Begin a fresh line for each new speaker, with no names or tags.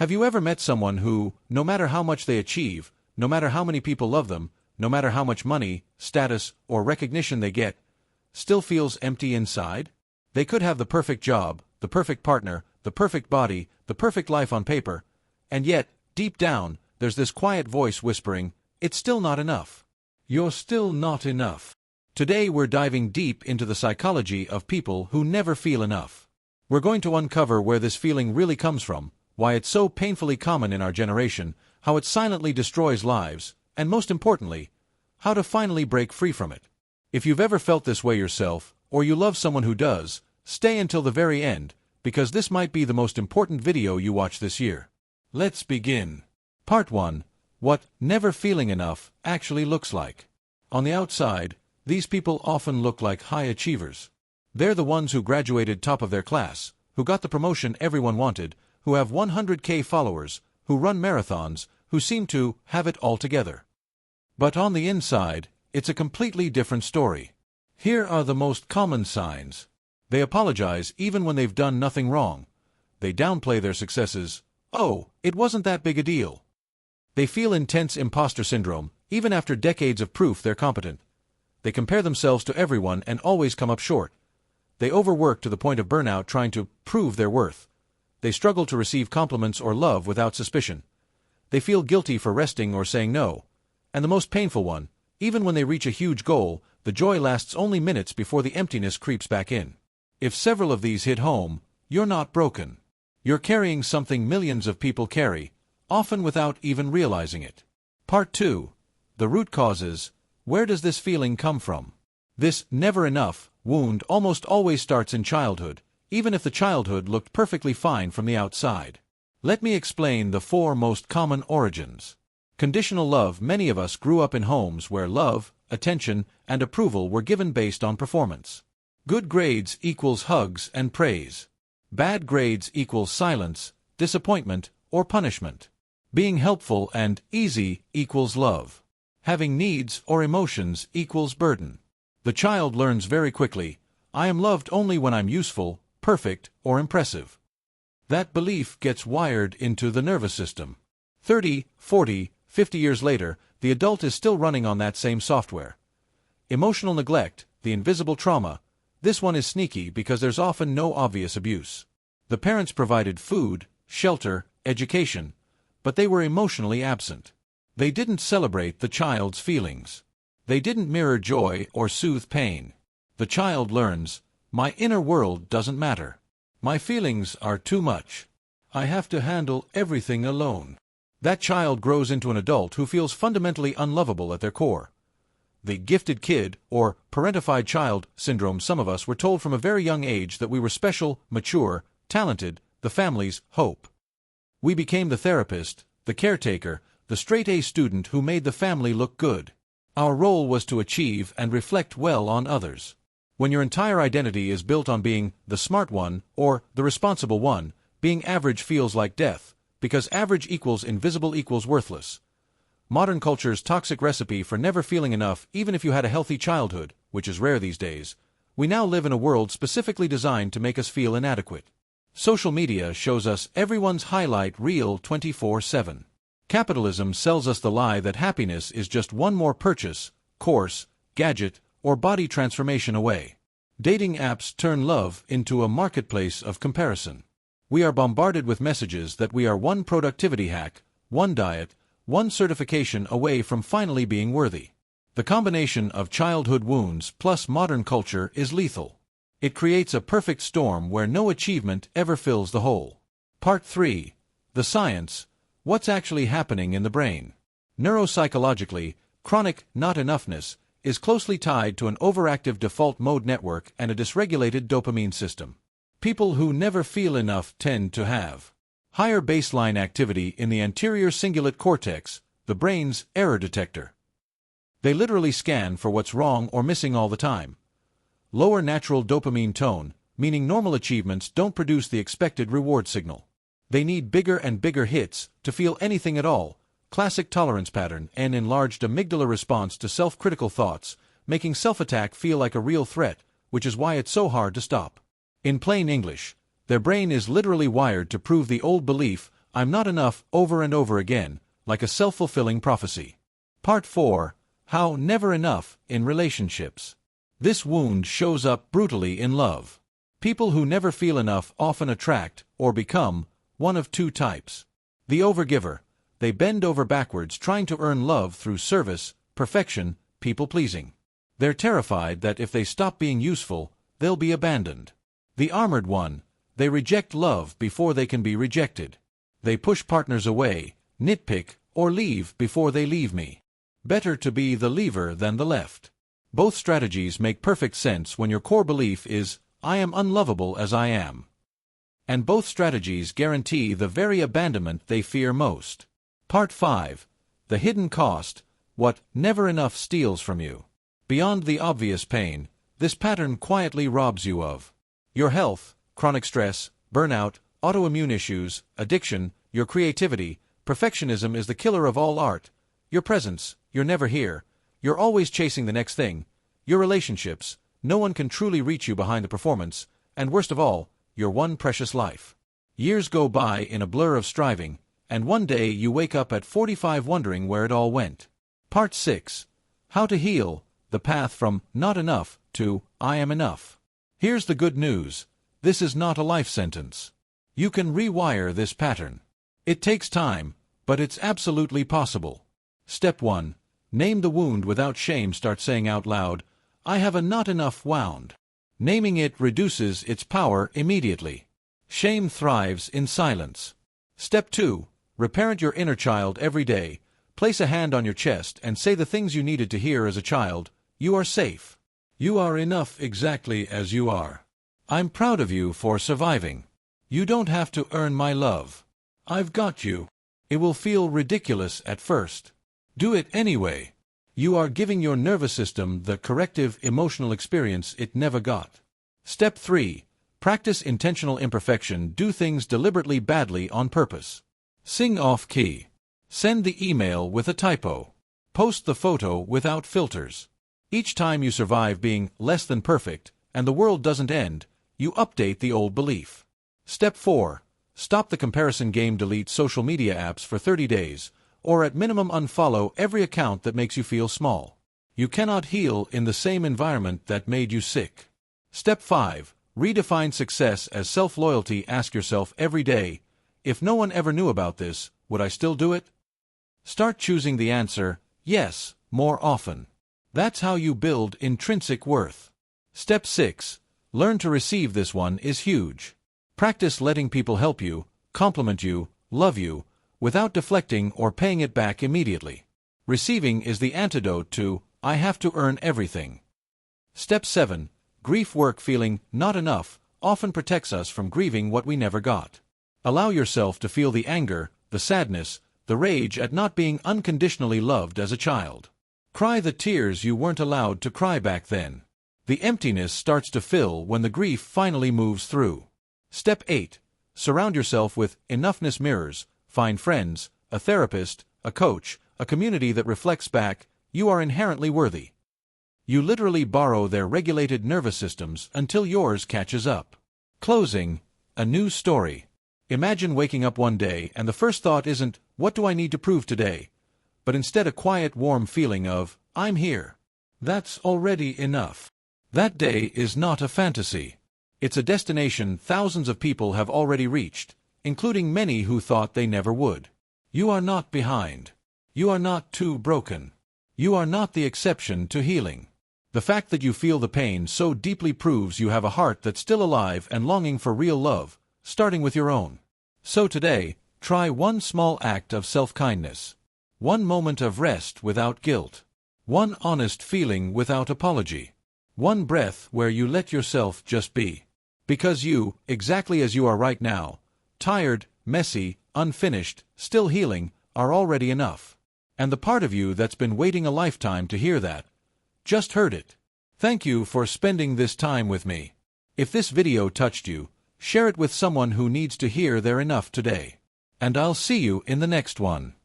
Have you ever met someone who, no matter how much they achieve, no matter how many people love them, no matter how much money, status, or recognition they get, still feels empty inside? They could have the perfect job, the perfect partner, the perfect body, the perfect life on paper, and yet, deep down, there's this quiet voice whispering, "It's still not enough. You're still not enough." Today we're diving deep into the psychology of people who never feel enough. We're going to uncover where this feeling really comes from, why it's so painfully common in our generation, how it silently destroys lives, and most importantly, how to finally break free from it. If you've ever felt this way yourself, or you love someone who does, stay until the very end, because this might be the most important video you watch this year. Let's begin. Part 1. What never feeling enough actually looks like. On the outside, these people often look like high achievers. They're the ones who graduated top of their class, who got the promotion everyone wanted, who have 100K followers, who run marathons, who seem to have it all together. But on the inside, it's a completely different story. Here are the most common signs. They apologize even when they've done nothing wrong. They downplay their successes. "Oh, it wasn't that big a deal." They feel intense imposter syndrome, even after decades of proof they're competent. They compare themselves to everyone and always come up short. They overwork to the point of burnout trying to prove their worth. They struggle to receive compliments or love without suspicion. They feel guilty for resting or saying no. And the most painful one, even when they reach a huge goal, the joy lasts only minutes before the emptiness creeps back in. If several of these hit home, you're not broken. You're carrying something millions of people carry, often without even realizing it. Part 2. The root causes. Where does this feeling come from? This never enough wound almost always starts in childhood, even if the childhood looked perfectly fine from the outside. Let me explain the 4 most common origins. Conditional love. Many of us grew up in homes where love, attention, and approval were given based on performance. Good grades equals hugs and praise. Bad grades equals silence, disappointment, or punishment. Being helpful and easy equals love. Having needs or emotions equals burden. The child learns very quickly, "I am loved only when I'm useful, perfect, or impressive." That belief gets wired into the nervous system. 30, 40, 50 years later, the adult is still running on that same software. Emotional neglect, the invisible trauma. This one is sneaky because there's often no obvious abuse. The parents provided food, shelter, education, but they were emotionally absent. They didn't celebrate the child's feelings. They didn't mirror joy or soothe pain. The child learns, "My inner world doesn't matter. My feelings are too much. I have to handle everything alone." That child grows into an adult who feels fundamentally unlovable at their core. The gifted kid, or parentified child syndrome. Some of us were told from a very young age that we were special, mature, talented, the family's hope. We became the therapist, the caretaker, the straight-A student who made the family look good. Our role was to achieve and reflect well on others. When your entire identity is built on being the smart one or the responsible one, being average feels like death, because average equals invisible equals worthless. Modern culture's toxic recipe for never feeling enough, even if you had a healthy childhood, which is rare these days. We now live in a world specifically designed to make us feel inadequate. Social media shows us everyone's highlight reel 24/7. Capitalism sells us the lie that happiness is just one more purchase, course, gadget, or body transformation away. Dating apps turn love into a marketplace of comparison. We are bombarded with messages that we are one productivity hack, one diet, one certification away from finally being worthy. The combination of childhood wounds plus modern culture is lethal. It creates a perfect storm where no achievement ever fills the hole. Part 3. The science. What's actually happening in the brain? Neuropsychologically, chronic not-enoughness is closely tied to an overactive default mode network and a dysregulated dopamine system. People who never feel enough tend to have higher baseline activity in the anterior cingulate cortex, the brain's error detector. They literally scan for what's wrong or missing all the time. Lower natural dopamine tone, meaning normal achievements don't produce the expected reward signal. They need bigger and bigger hits to feel anything at all. Classic tolerance pattern, an enlarged amygdala response to self-critical thoughts, making self-attack feel like a real threat, which is why it's so hard to stop. In plain English, their brain is literally wired to prove the old belief, I'm not enough over and over again, like a self-fulfilling prophecy. Part 4. How never enough in relationships. This wound shows up brutally in love. People who never feel enough often attract, or become, one of two types. The overgiver. They bend over backwards trying to earn love through service, perfection, people-pleasing. They're terrified that if they stop being useful, they'll be abandoned. The armored one. They reject love before they can be rejected. They push partners away, nitpick, or leave before they leave me. Better to be the leaver than the left. Both strategies make perfect sense when your core belief is, I am unlovable as I am. And both strategies guarantee the very abandonment they fear most. Part 5. The hidden cost, what never enough steals from you. Beyond the obvious pain, this pattern quietly robs you of your health, chronic stress, burnout, autoimmune issues, addiction, your creativity. Perfectionism is the killer of all art. Your presence, you're never here. You're always chasing the next thing. Your relationships, no one can truly reach you behind the performance. And worst of all, your one precious life. Years go by in a blur of striving, and one day you wake up at 45 wondering where it all went. Part 6. How to heal, the path from not enough to I am enough. Here's the good news. This is not a life sentence. You can rewire this pattern. It takes time, but it's absolutely possible. Step 1. Name the wound without shame. Start saying out loud, I have a not enough wound. Naming it reduces its power immediately. Shame thrives in silence. Step 2. Reparent your inner child every day. Place a hand on your chest and say the things you needed to hear as a child. You are safe. You are enough exactly as you are. I'm proud of you for surviving. You don't have to earn my love. I've got you. It will feel ridiculous at first. Do it anyway. You are giving your nervous system the corrective emotional experience it never got. Step 3. Practice intentional imperfection. Do things deliberately badly on purpose. Sing off-key. Send the email with a typo. Post the photo without filters. Each time you survive being less than perfect, and the world doesn't end, you update the old belief. Step 4. Stop the comparison game. Delete social media apps for 30 days, or at minimum unfollow every account that makes you feel small. You cannot heal in the same environment that made you sick. Step 5. Redefine success as self-loyalty. Ask yourself every day, if no one ever knew about this, would I still do it? Start choosing the answer, yes, more often. That's how you build intrinsic worth. Step 6. Learn to receive. This one is huge. Practice letting people help you, compliment you, love you, without deflecting or paying it back immediately. Receiving is the antidote to, I have to earn everything. Step 7. Grief work. Feeling not enough often protects us from grieving what we never got. Allow yourself to feel the anger, the sadness, the rage at not being unconditionally loved as a child. Cry the tears you weren't allowed to cry back then. The emptiness starts to fill when the grief finally moves through. Step 8. Surround yourself with enoughness mirrors. Find friends, a therapist, a coach, a community that reflects back, you are inherently worthy. You literally borrow their regulated nervous systems until yours catches up. Closing, a new story. Imagine waking up one day and the first thought isn't, what do I need to prove today? But instead a quiet, warm feeling of, I'm here. That's already enough. That day is not a fantasy. It's a destination thousands of people have already reached, including many who thought they never would. You are not behind. You are not too broken. You are not the exception to healing. The fact that you feel the pain so deeply proves you have a heart that's still alive and longing for real love, starting with your own. So today, try one small act of self-kindness. One moment of rest without guilt. One honest feeling without apology. One breath where you let yourself just be. Because you, exactly as you are right now, tired, messy, unfinished, still healing, are already enough. And the part of you that's been waiting a lifetime to hear that, just heard it. Thank you for spending this time with me. If this video touched you, share it with someone who needs to hear they're enough today. And I'll see you in the next one.